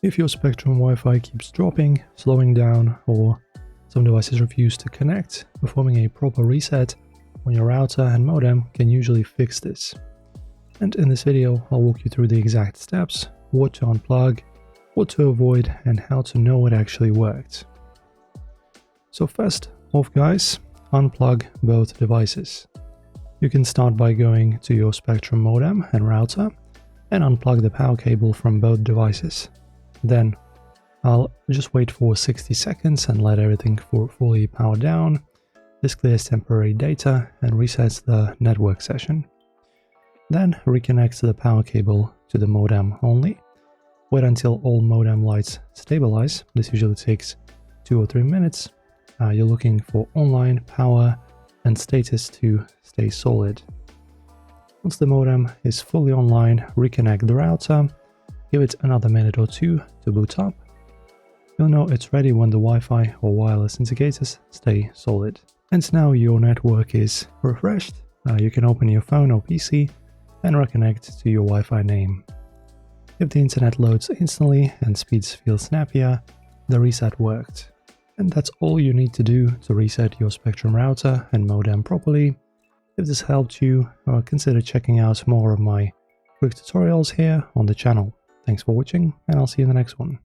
If your Spectrum Wi-Fi keeps dropping, slowing down, or some devices refuse to connect, performing a proper reset on your router and modem can usually fix this. And in this video, I'll walk you through the exact steps, what to unplug, what to avoid, and how to know it actually worked. So first off, guys, unplug both devices. You can start by going to your Spectrum modem and router and unplug the power cable from both devices. Then I'll just wait for 60 seconds and let everything fully power down. This clears temporary data and resets the network session. Then reconnect the power cable to the modem only. Wait until all modem lights stabilize. This usually takes 2 or 3 minutes. You're looking for online, power, and status to stay solid. Once the modem is fully online, reconnect the router. Give it another minute or 2 to boot up. You'll know it's ready when the Wi-Fi or wireless indicators stay solid. And now your network is refreshed. You can open your phone or PC and reconnect to your Wi-Fi name. If the internet loads instantly and speeds feel snappier, the reset worked. And that's all you need to do to reset your Spectrum router and modem properly. If this helped you, consider checking out more of my quick tutorials here on the channel. Thanks for watching, and I'll see you in the next one.